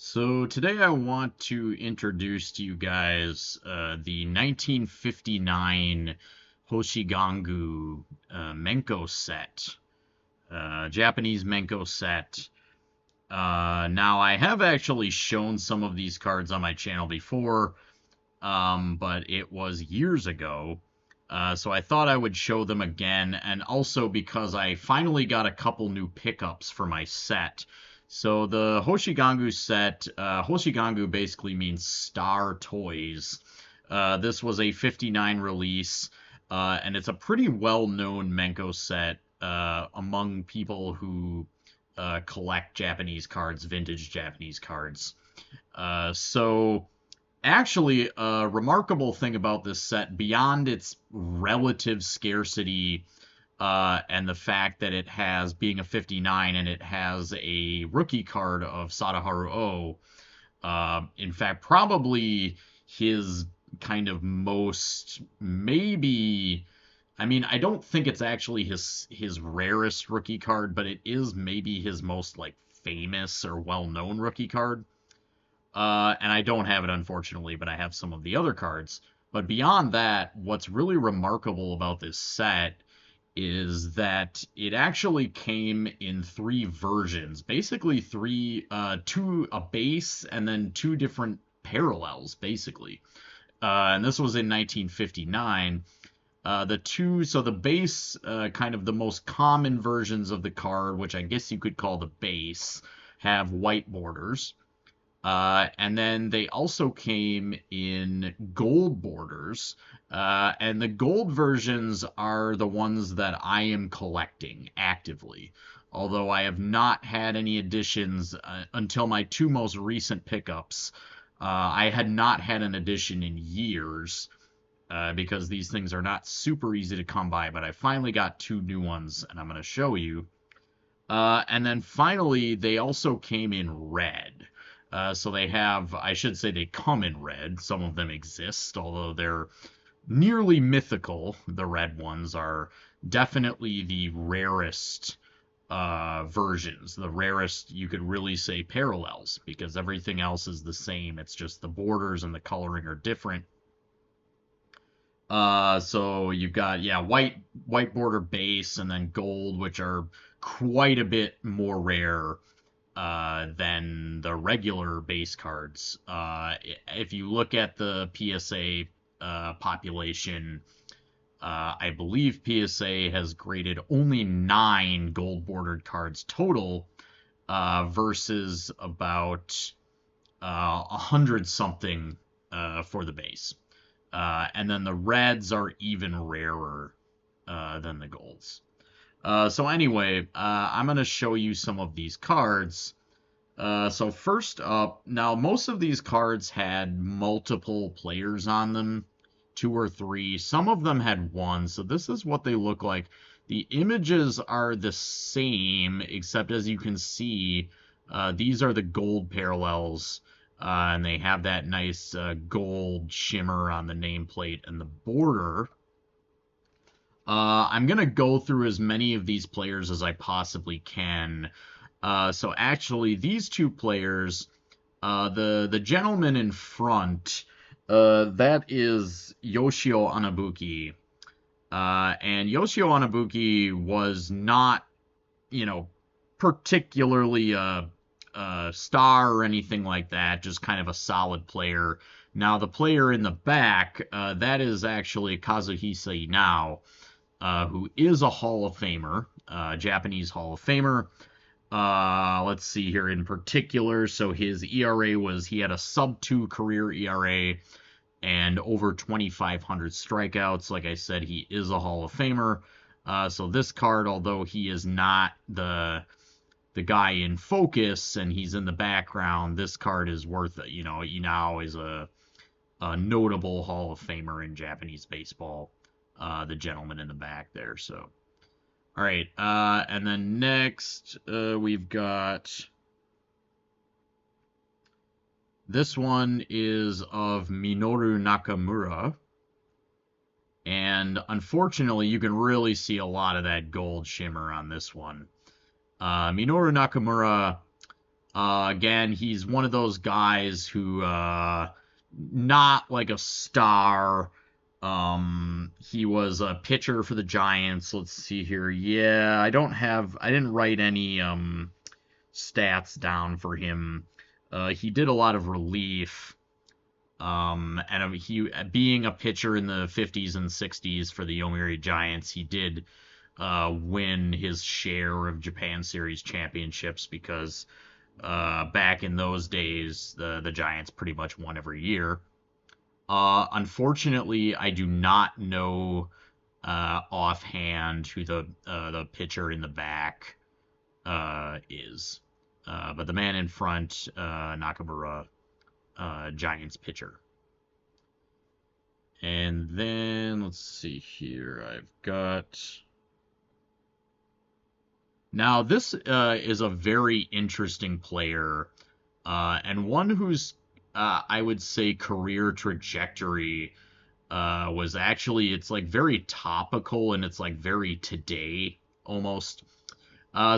So today I want to introduce to you guys the 1959 Hoshi Gangu Menko set, Japanese Menko set. Now I have actually shown some of these cards on my channel before, but it was years ago. So I thought I would show them again, and also because I finally got a couple new pickups for my set. So the Hoshigangu set, Hoshigangu basically means star toys. This was a 59 release, and it's a pretty well-known Menko set among people who collect Japanese cards, vintage Japanese cards. So actually, a remarkable thing about this set, beyond its relative scarcity and the fact that it has, being a 59, and it has a rookie card of Sadaharu O, in fact, probably his kind of most, maybe, I mean, I don't think it's actually his rarest rookie card, but it is maybe his most like famous or well-known rookie card. And I don't have it, unfortunately, but I have some of the other cards. But beyond that, what's really remarkable about this set is that it actually came in three versions, basically a base and then two different parallels, basically. And this was in 1959. So the base, kind of the most common versions of the card, which I guess you could call the base, have white borders. And then they also came in gold borders. And the gold versions are the ones that I am collecting actively. Although I have not had any additions until my two most recent pickups. I had not had an addition in years because these things are not super easy to come by. But I finally got two new ones, and I'm going to show you. And then finally, they also came in red. So they have, I should say they come in red. Some of them exist, although they're nearly mythical. The red ones are definitely the rarest versions. The rarest, you could really say, parallels, because everything else is the same. It's just the borders and the coloring are different. So you've got, yeah, white border base and then gold, which are quite a bit more rare than the regular base cards. If you look at the PSA population, I believe PSA has graded only 9 gold bordered cards total versus about 100 something for the base. And then the reds are even rarer than the golds. So anyway, I'm going to show you some of these cards. So first up, now most of these cards had multiple players on them, 2 or 3. Some of them had 1, so this is what they look like. The images are the same, except as you can see, these are the gold parallels, and they have that nice gold shimmer on the nameplate and the border. I'm going to go through as many of these players as I possibly can. So actually, these two players, the gentleman in front, that is Yoshio Anabuki. And Yoshio Anabuki was not, you know, particularly a star or anything like that, just kind of a solid player. Now, the player in the back, that is actually Kazuhisa Inao, who is a Hall of Famer, Japanese Hall of Famer. Let's see here in particular. So his ERA he had a sub-2 career ERA and over 2,500 strikeouts. Like I said, he is a Hall of Famer. So this card, although he is not the guy in focus and he's in the background, this card is worth it. You know, Inao is a notable Hall of Famer in Japanese baseball. The gentleman in the back there. So, all right. And then next, we've got this one is of Minoru Nakamura. And unfortunately, you can really see a lot of that gold shimmer on this one. Minoru Nakamura, Again, he's one of those guys who, not like a star. He was a pitcher for the Giants. Let's see here. Yeah, I didn't write any stats down for him. He did a lot of relief. And he, being a pitcher in the 50s and 60s for the Yomiuri Giants, he did win his share of Japan Series championships because back in those days, the Giants pretty much won every year. Unfortunately, I do not know offhand who the pitcher in the back is. But the man in front, Nakamura, Giants pitcher. And then let's see here. I've got. Now this is a very interesting player, and one whose I would say career trajectory was actually, it's like very topical and it's like very today almost.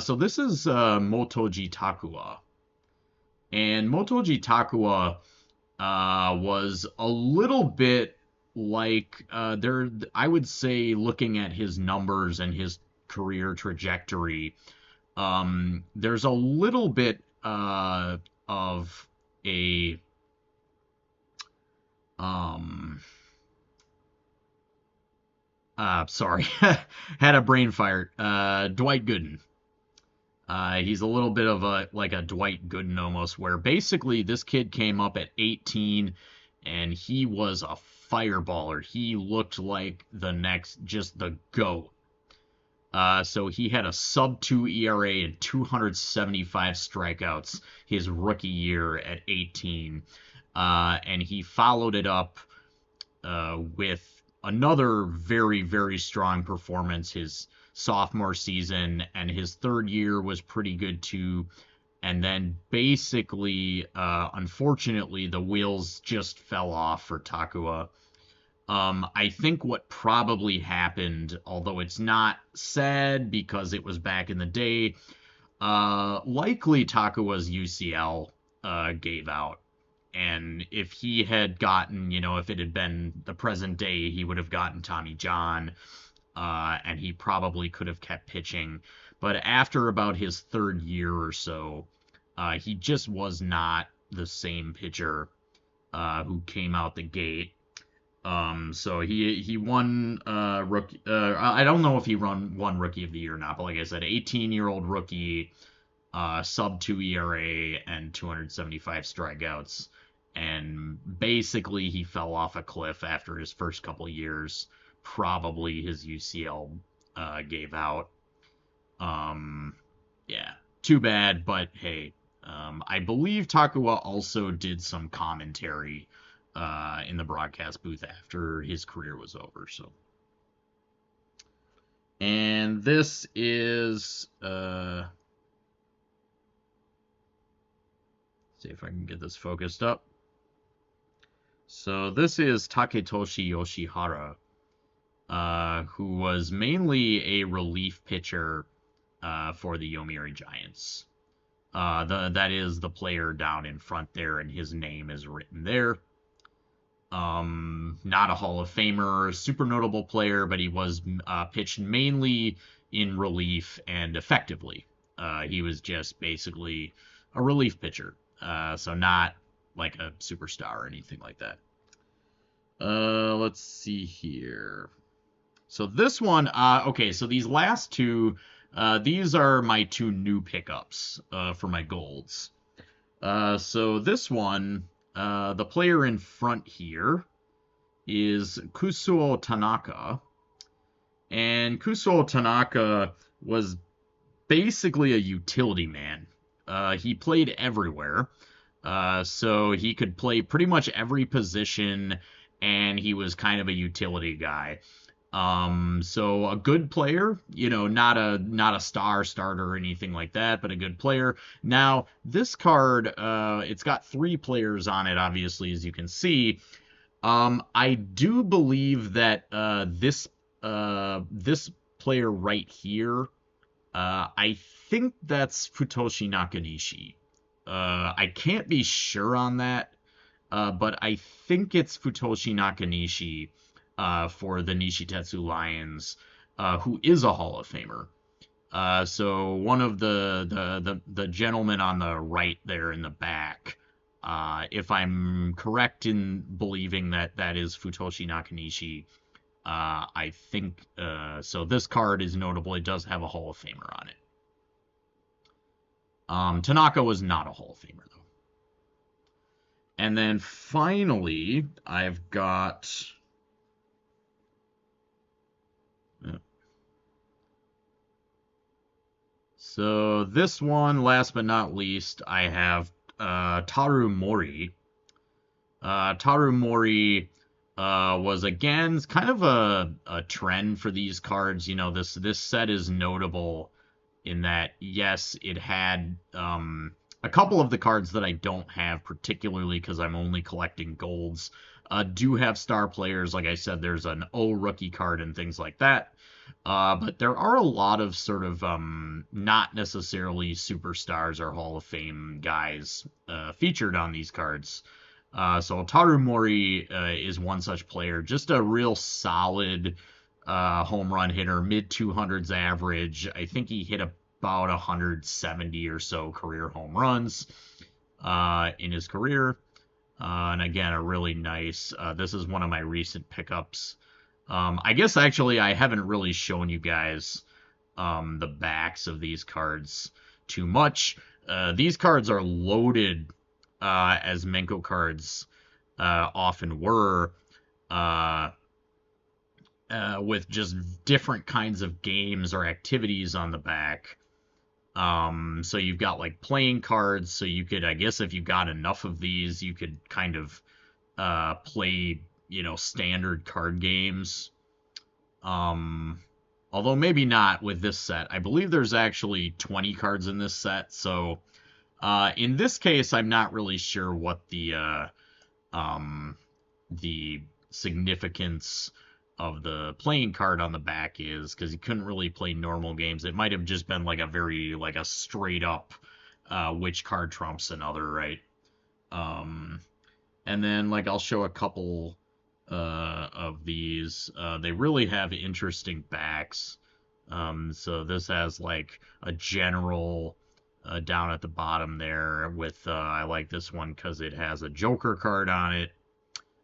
So this is Motoji Takua. And Motoji Takua was a little bit like there. I would say, looking at his numbers and his career trajectory, there's a little bit of a um, sorry, had a brain fart. Dwight Gooden. He's a little bit of a like a Dwight Gooden almost, where basically this kid came up at 18 and he was a fireballer. He looked like the next, just the GOAT. So he had a sub 2 ERA and 275 strikeouts his rookie year at 18. And he followed it up with another very, very strong performance his sophomore season, and his third year was pretty good too. And then basically, unfortunately, the wheels just fell off for Takua. I think what probably happened, although it's not said because it was back in the day, likely Takua's UCL gave out. And if he had gotten, if it had been the present day, he would have gotten Tommy John, and he probably could have kept pitching. But after about his third year or so, he just was not the same pitcher who came out the gate. So he won rookie. I don't know if he won Rookie of the Year or not, but like I said, 18-year-old rookie, sub 2 ERA and 275 strikeouts. And basically, he fell off a cliff after his first couple years. Probably his UCL gave out. Yeah, too bad, but hey, I believe Takua also did some commentary in the broadcast booth after his career was over. So, and this is see if I can get this focused up. So this is Taketoshi Yoshihara, who was mainly a relief pitcher for the Yomiuri Giants. That is the player down in front there, and his name is written there. Not a Hall of Famer, super notable player, but he was pitched mainly in relief and effectively. He was just basically a relief pitcher, so not like a superstar or anything like that. Let's see here. So this one, okay, so these last two, these are my two new pickups for my golds. So this one, the player in front here is Kusuo Tanaka. And Kusuo Tanaka was basically a utility man. He played everywhere. So he could play pretty much every position, and he was kind of a utility guy. So a good player, not a star starter or anything like that, but a good player. Now, this card, it's got 3 players on it, obviously, as you can see. I do believe that this player right here, I think that's Futoshi Nakanishi. I can't be sure on that, but I think it's Futoshi Nakanishi for the Nishitetsu Lions, who is a Hall of Famer. So one of the gentlemen on the right there in the back, if I'm correct in believing that that is Futoshi Nakanishi, I think so. This card is notable. It does have a Hall of Famer on it. Tanaka was not a Hall of Famer though. And then finally, I've got. So this one, last but not least, I have Taru Mori. Taru Mori was again kind of a trend for these cards. You know, this set is notable in that yes, it had a couple of the cards that I don't have particularly because I'm only collecting golds. Do have star players. Like I said, there's an O rookie card and things like that. But there are a lot of sort of not necessarily superstars or Hall of Fame guys featured on these cards. So Taru Mori is one such player, just a real solid home run hitter, mid 200s average. I think he hit about 170 or so career home runs in his career. And again, a really nice. This is one of my recent pickups. I guess actually I haven't really shown you guys the backs of these cards too much. These cards are loaded as Menko cards often were, with just different kinds of games or activities on the back. So you've got like playing cards, so you could, I guess if you got enough of these, you could kind of play, you know, standard card games. Although maybe not with this set. I believe there's actually 20 cards in this set, so in this case, I'm not really sure what the significance of the playing card on the back is, because you couldn't really play normal games. It might have just been like a very like a straight up which card trumps another, right? And then like I'll show a couple of these. They really have interesting backs. So this has like a general down at the bottom there with I like this one because it has a Joker card on it.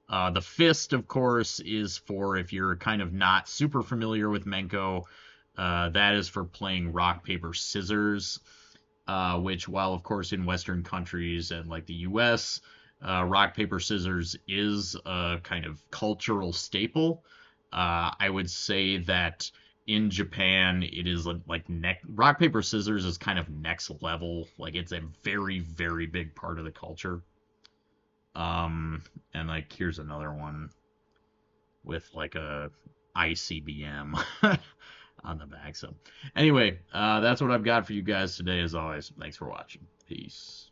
The fist, of course, is for if you're kind of not super familiar with Menko. That is for playing rock, paper, scissors, which, while of course in Western countries and like the U.S., rock, paper, scissors is a kind of cultural staple. I would say that in Japan, it is like rock, paper, scissors is kind of next level. Like it's a very, very big part of the culture. And like here's another one with like a ICBM on the back. So anyway, that's what I've got for you guys today. As always, thanks for watching. Peace.